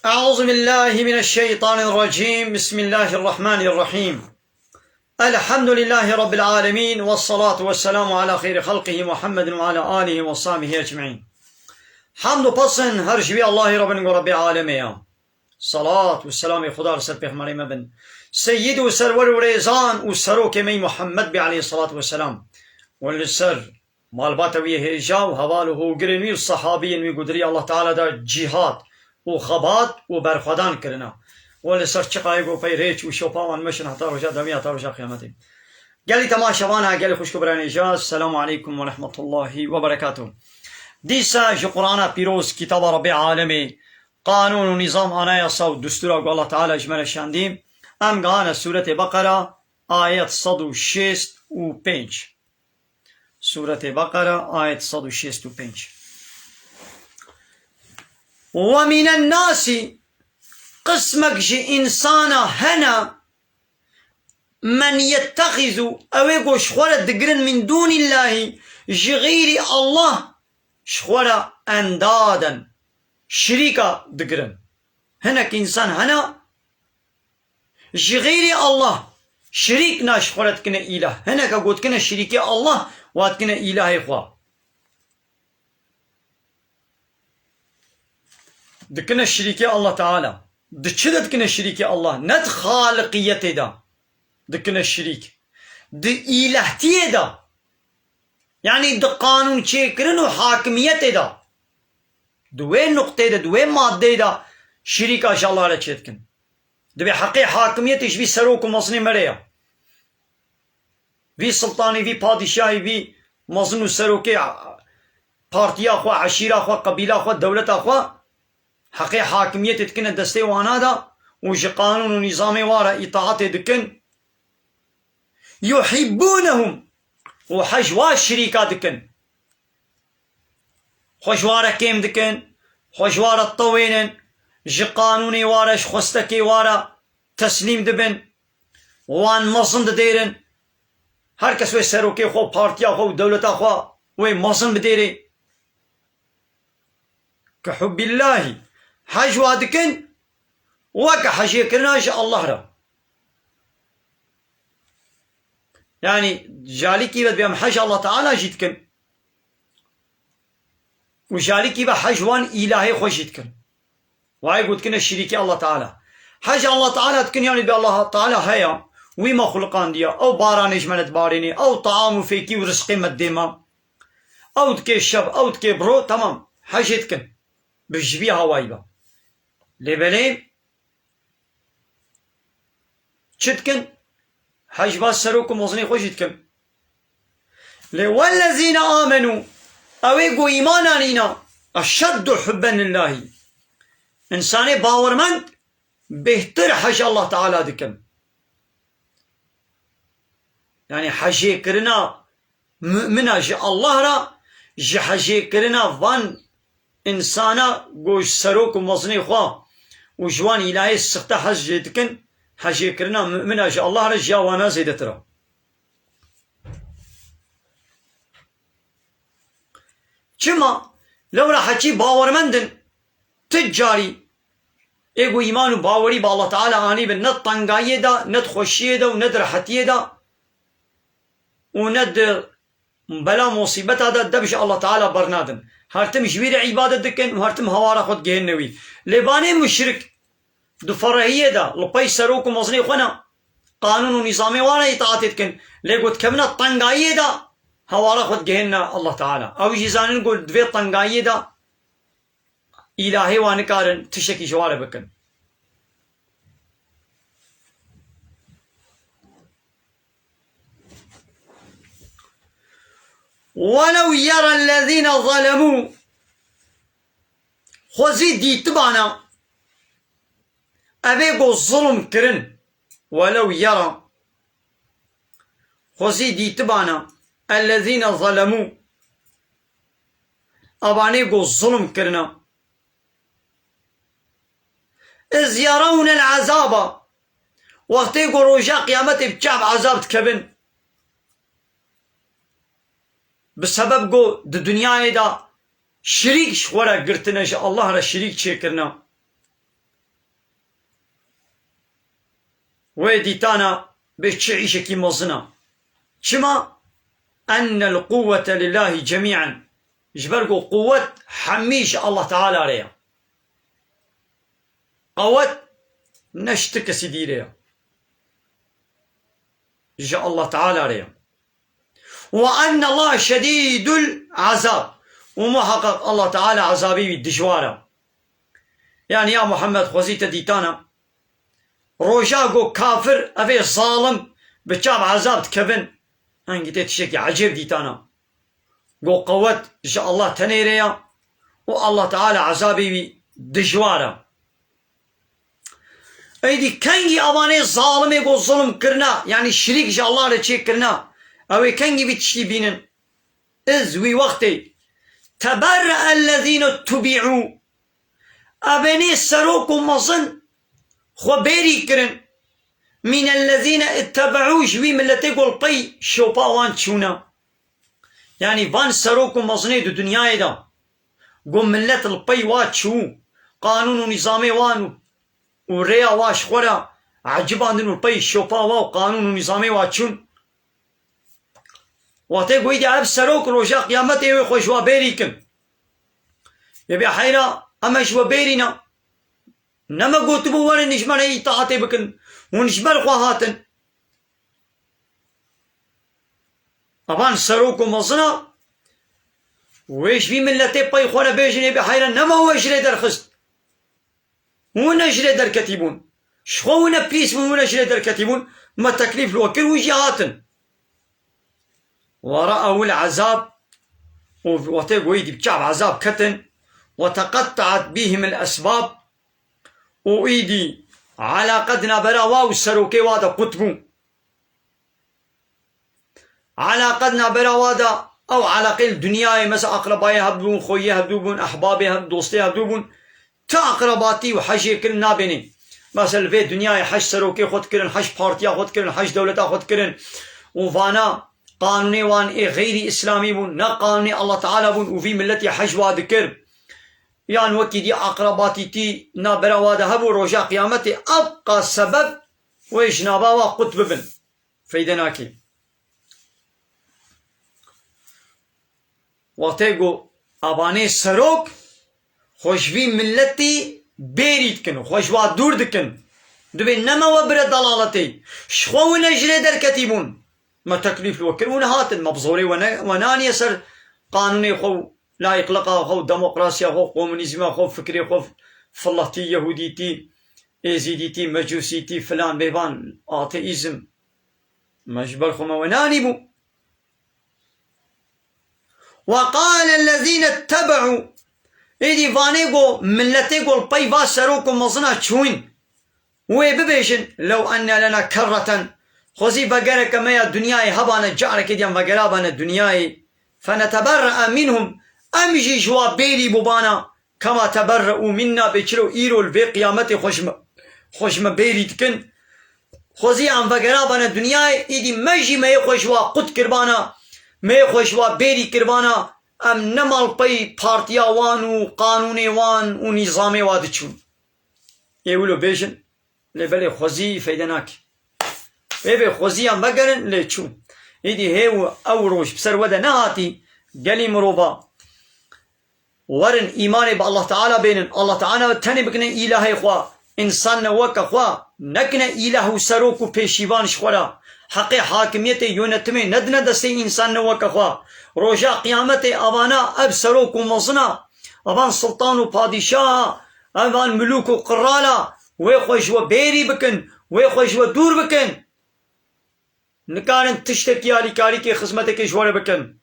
أعوذ بالله من الشيطان الرجيم. بسم الله الرحمن الرحيم. الحمد لله رب العالمين، والصلاة والسلام على خير خلقه محمد وعلى آله وصحبه أجمعين. حمد و پسند هر جوی الله رب و رب العالمین. صلاة و سلام خدا رسل پیغمبر مبن سید و سرور و ریزان و سروک می محمد بی علیه الصلاة والسلام والسر مالبات وی هجا و حواله و گرنوی و صحابین وی قدری الله تعالی دا جهاد و خبات و برخودان کرنا والسر چقای گو پی ریچ و شوپاوان مشن حتا رجا دمی حتا رجا قیامتی. گلی تماشاوان ها گلی خوشکو بران اجاز. السلام علیکم و رحمت الله و برکاته. دیسا جو قرآن پیروز کتاب رب عالمی قانون و نظام آنایا صوت دستور الله تعالی اجمل شاندیم. ام گانا سورة بقرة آیت 165. سورة بقرة آیت 165. ومن الناس قسمك جي إنسانا هنا من يتخذ أويقو شخورة دقرن من دون الله جغير الله شخورة أندادا شريكا دقرن. هناك إنسان هنا جغير الله شريك ناش خورت كنا إله. هناك قلت كنا شريكي الله وات كنا إله إخوة. دكنا شريكي الله تعالى دكنا كنا شريكي الله ند خالقيته دا دكنا الشريك د إلهتيه دا يعني د قانون چيكرن و حاكميته دا دوين نقطه دا دوين ماده دا شريكا شاء الله على چيتكن دبي حقي حاكميتش في سروك ومصني مريا في سلطاني في پادشاهي في مصنو سروكي بارتيا خوا عشيرة خوا قبيلة خوا دولة خوا حقي حاكميت تكن دستي وانا دا وش قانون ونظام وارا اطاعت دكن يحبونهم وحجوا الشريكات دكن خوشوارا كيم دكن خوشوارا الطوينن جي قانوني وارا شخصتكي وارا تسليم دبن وان مصن ديرن هر کس وی سروکی خو پارتیا خو دولتا خو وی مصن بديري كحب الله حج وادكن وك حجي كرناش الله را يعني جالي كي بد بهم حج الله تعالى جيتكن وجالي كي بحج وان إلهي خوش جيتكن وهاي قلت كنا الشريكي الله تعالى حج الله تعالى تكن يعني بالله تعالى هيا وي مخلوقان ديا او باران اجملت باريني او طعام فيكي ورزقي مديما او تكي الشب او تكي برو تمام حاجتكن بجبيها وايبا لبلين شتكن حاج باس سروكم وصني خوشتكن والذين آمنوا اويقو ايمانا لينا اشد حبا لله انساني باورمند بهتر حج الله تعالى دكن يعني حجي كرنا مؤمنا جي الله را جي حجي كرنا فان انسانا گوش سروك ومصني خوا وجوان الهي السخت حج دكن حجي كرنا مؤمنا جي الله را جاوانا زيدترا. چما لو را حجي باورمندن تجاري ايگو ايمان و باوري با الله تعالى آني بن ند طنگايه دا ند خوشيه دا و ند رحتيه دا و ند بلا مصيبت دا دبش الله تعالى برنادن هرتم جوير عبادت دكن و هرتم هوارا خود گهنوي لباني مشرك دو فرهيه دا لپي سروك و مصني خونا قانون و نظامي وانا اطاعت دكن لقد كمنا طنگايه دا هوارا خود گهنا الله تعالى او جيزانن قول دوي طنگايه دا إلهي وانكارن تشكي جواره بكن. ولو يرى الذين ظلموا خوزي دي تبانا أبيقو الظلم كرن ولو يرى خوزي دي تبانا الذين ظلموا أبانيقو الظلم كرنا إذ يرون العذاب وقت يقول رجاء قيامته بجاب عذاب تكبن بسبب قو د دنيا دا شريك شورا قرتنا الله را شريك چه کرنا ويديتانا بتشعيشكي مزنا شما أن القوة لله جميعا جبرقو قوة حميش الله تعالى ريا قوة نشتك سيدي ريا جاء الله تعالى ريا وأن الله شديد العذاب ومحقق الله تعالى عذابي بالدجوارة يعني يا محمد خوزيت ديتانا روجاقو كافر أفي ظالم بتشاب عذاب تكبن أنك تشكي عجيب ديتانا قو قوت جاء الله تنيريا والله تعالى عذابي بالدجوارة ايدي كنجي أباني ظالم يقول ظلم كرنا يعني الشريك جاء الله لتشيك كرنا أو كنجي بتشتي بينن إذ وقتي تبرأ الذين اتبعوا أبني سروكو مظن خبيري كرن من الذين اتبعوا جوي ملتي قول بي شوبا وان تشونا يعني فان سروكو مظني دو دنيا دا قول ملت البي واتشو قانون ونظامي وانو وريا واش خورا عجبان دنو البي شوبا واو قانون ونظامي واتشون واتي قويدي عب سروك روجا قيامتي ويخوشوا بيريكم يبي حيرا أما شوا بيرينا نما قوتبو وانا نجمال اي طاعتي بكن ونجمال خواهاتن أبان سروك ومصنا ويش في ملتي باي خوانا بيجن يبي حيرا نما هو اجري در خست هون اجري در كتيبون شخونا بيس من هون اجري در كتيبون ما تكليف الوكل وجهاتن ورأوا العذاب وتقويد بشعب عذاب كتن وتقطعت بهم الأسباب وإيدي على قدنا برا واو سروكي وادا قطبو على قدنا برا وادا أو على قل دنياي مسا أقربائي هبدون خويي هبدون أحبابي هبدون دوستي هبدون تا أقرباتي وحجي كل نابيني مثلا في دنياي حج سروكي خود كرن حج بارتيا خود كرن حج دولتا خود كرن وفانا قانوني وان غير إسلامي بون نا قانوني الله تعالى بون وفي ملتي حج وادكر يعني وكي دي أقرباتي تي نابرا وادا هبو روجا قيامتي أبقى سبب ويجنابا وقطب بن فيدناكي وقتيقو أباني سروك خوشوي ملتي بيريد كن خوشوا دور دكن دبي نما وبر ضلالتي شخو نجري در كتيبون ما تكليف الوكل ونهاتن مبزوري وناني يسر قانوني خو لا يقلقها خو ديمقراطيا خو كومونيزم خو فكري خو فلاتي يهوديتي ازيديتي مجوسيتي فلان بيبان آتيزم مجبر خو وناني بو وقال الذين اتبعوا ايدي فانيغو ملتيغو البي باسروكم مصنع تشوين ويببيشن لو أن لنا كرة خوزي بقرك ما الدنياي هبانا جعرك ديان بقرابانا الدنياي فنتبرأ منهم أمجي جوا بيري بوبانا كما تبرأوا منا بيشلو إيرو البي قيامتي خوشم بيري تكن خوزي عن بقرابانا الدنياي إيدي مجي ما يخوشوا قد كربانا ما يخوشوا بيري كربانا أم نمال بي بارتيا وان وقانوني وان ونظامي وادتشون يقولوا بيشن لبالي خوزي فيدناك بيبي خوزيان بقرن ليتشون إيدي هيو أوروش بسر ودا نهاتي قالي مروبا ورن إيماني بالله تعالى بينن الله تعالى تاني بكنا إلهي خوا إنسان وكا خوا نكنا إله سروكو بيشيوان شخورا حقي حاكميتي يونتمي ندنا دستي إنسان وكا خوا روجا قيامتي أبانا أب سروكو مصنا أبان سلطان وبادشاه أبان ملوك وقرالا ويخوش وبيري بكن ويخوش ودور بكن نكارن تشتكي على كاري كي خدمتك جوار بكن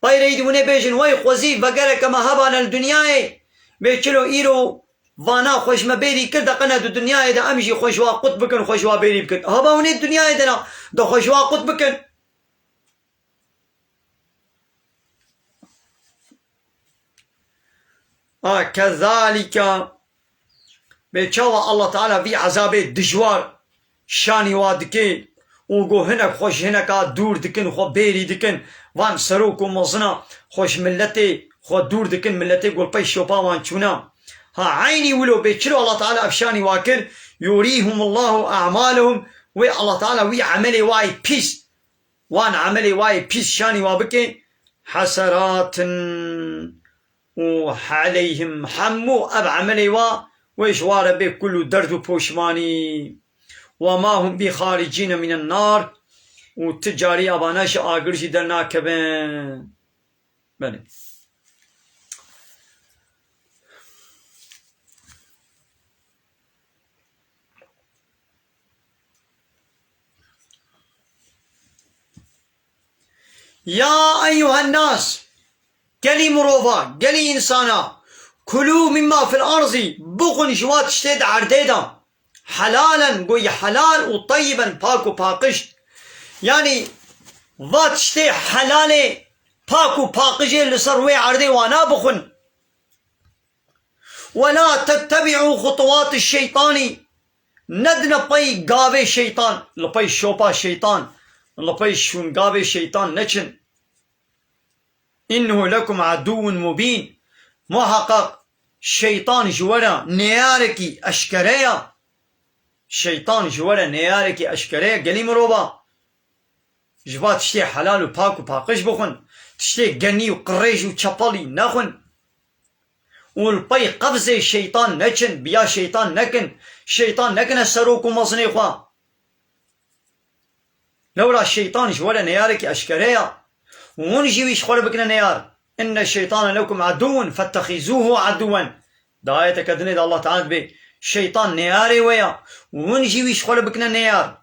باي ريدونه بيجن وي خوزي بقرا كما هبانا الدنيا بيچلو ايرو وانا خوش ما بيري كرد قنا الدنيا دا امشي خوش واقط بكن خوش وا بيري بكن هباوني الدنيا دنا دا خوش واقط بكن كذلك بيچوا الله تعالى في عذاب دجوار شاني وادكي وقو هناك خوش هناك دور دكن خو بيري دكن وان سروك ومصنا خوش ملتي خو دور دكن ملتي قول باي شوبا وان چونا ها عيني ولو بيچرو الله تعالى افشاني واكر يريهم الله اعمالهم وي الله تعالى وي عملي واي بيس وان عملي واي بيس شاني وابكي حسرات وعليهم حمو أب عملي وإشوار به كل درد وبوشماني وما هم بخارجين من النار والتجاري أباناش آقرش درنا كبين بله. يا أيها الناس قالي مروفا قالي إنسانا كلوا مما في الأرض بغن جوات اشتد عرديدا حلالا قوي حلال وطيبا باكو باقشت يعني ذات اشتي حلالي باكو باقشي لسروي عردي وانا بخن ولا تتبعوا خطوات الشيطان ندنا باي قاوي شيطان لباي شوبا شيطان لباي شون قاوي شيطان نچن إنه لكم عدو مبين محقق شيطان جورا نياركي أشكريا شيطان جورا نياركي أشكريا قلي مروبا جبا تشتي حلال وباك وباقش بخن تشتي قني وقريج وچپالي نخن والباي قفزي شيطان نچن بيا شيطان نكن السروكو مصني خوا لولا الشيطان جورا نياركي أشكريا ونجيويش خور بكنا نيار إن الشيطان لكم عدو فاتخذوه عدوا دعاية كدني الله تعالى بي شيطان نياري ويا ونجيويش خور بكنا نيار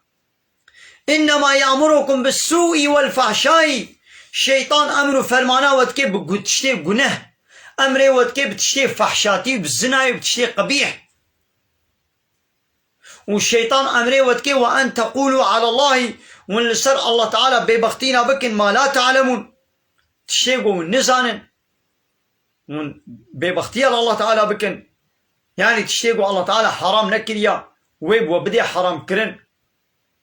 إنما يأمركم بالسوء والفحشاء شيطان أمره فرمانا ودكي بتشتي بجنه أمره ودكي بتشتي فحشاتي بالزنا بتشتي قبيح والشيطان أمره ودكي وأن تقولوا على الله ونلسر الله تعالى ببختينا بكن ما لا تعلمون تشتيقوا نزانن ببختيا الله تعالى بكن يعني تشتيقوا الله تعالى حرام نكريا ويب وبدي حرام كرن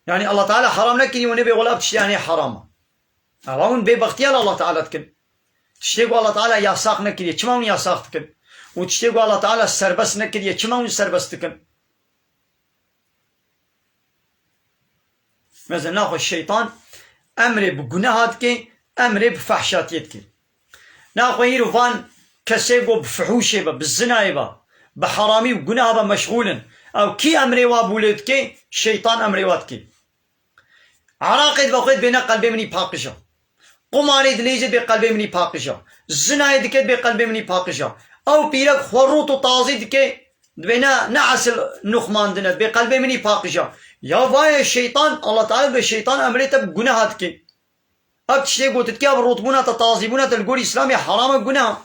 يعني الله تعالى حرام نكري ونبي غلاب تشتي يعني حرام أراون ببختيا الله تعالى تكن تشتيقوا الله تعالى ياساق نكريا كماون ياساق تكن وتشتيقوا الله تعالى سربس نكريا كماون سربس تكن مثلا ناخذ الشيطان أمري بجناهاتك أمري بفحشاتيتك ناخذ يروفان كسيقو بفحوشة بالزنا بحرامي وجناه مشغولا أو كي أمري وابولدك شيطان أمري واتك عراقد بقيت بين قلبي مني باقشة قماري دنيجد بقلبي مني باقشة الزنا يدكت بقلبي مني باقشة أو بيرك خروط وطازي دك بينا نعس النخمان دنت بقلبي مني باقشة يا واي الشيطان الله تعالى بالشيطان أمريته بجناهاتك أب تشتي قلت تكي أب رطبونا تتعظيمونا تلقول إسلامي حرام بجناه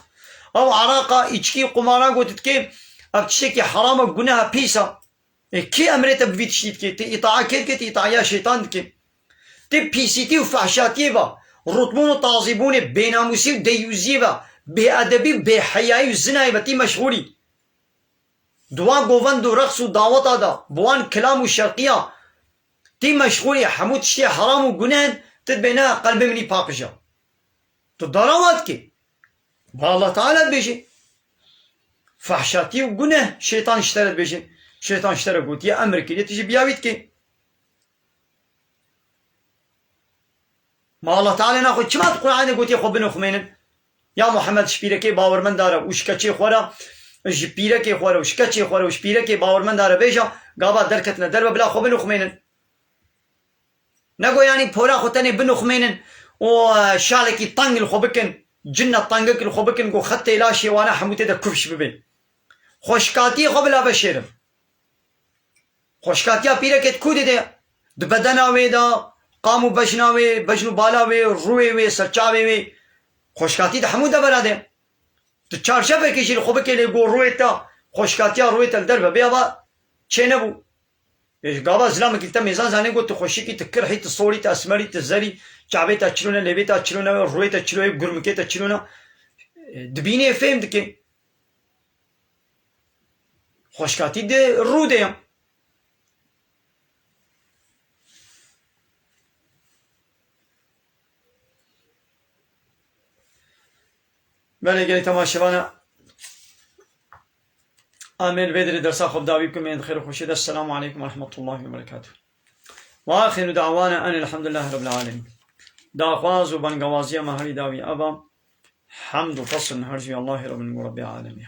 أو عراقة إيشكي قمارا قلت تكي أب تشتي حرام بجناه بيسا كي أمريته بفيت شتي تكي إطاعة كي إطاعة يا شيطان تكي تي بيسيتي وفحشاتي با رطبون وتعظيمون بيناموسي وديوزي با بأدبي بحياي وزناي بتي مشغولي دوا گووند و رقص و دعوت آدا بوان کلام و شرقیه تی مشغولی حمود شتی حرام و گناه تد بینا قلب منی پاکشا تو دراوات که با الله تعالی بیشه فحشاتی و گناه شیطان اشترد بیشه شیطان اشترد گوت یه امر که تیجی بیاوید که ما الله تعالی ناخد چما قرآن گوت یه خوب بنخمینن یا محمد شپیرکی باورمند داره وشکچی خورا شپیره که خوره و شکچی خوره و شپیره که باورمند داره بیجا گابا درکتنه در بلا خو بنخمینن نگو یعنی پورا خوتنی بنخمینن و شالکی طنگ الخو بکن جنة طنگک الخو بکن گو خط لاشی وانا حموته ده کفش ببین خوشکاتی خو بلا بشیرم خوشکاتیا پیره که تکوده ده ده بدناوی ده قامو بجناوی بجنو بالاوی روی وی سرچاوی وی خوشکاتی ده حموده براده تو چارچه بکشی خوبه که لیگو روی تا خوشکاتیا روی تا در بیا با چه نبو گابا زلام کلتا میزان زنه گو تو خوشی کی تکر حی تصوری تا اسمری تا زری چابه تا چلونه لیبی تا چلونه روی تا چلونه گرمکه تا چلونه دبینه فهم دکه خوشکاتی ده رو ده بله گلی تماشاوانه آمین بدری درسا خوب داوی بکن من خیر و خوشید. السلام علیکم و رحمت الله و برکاته. وآخر دعوانا أن الحمد لله رب العالمين. داخواز و بنگوازی ما هری داوی ابا حمد و فصل هرجی الله رب العالمین.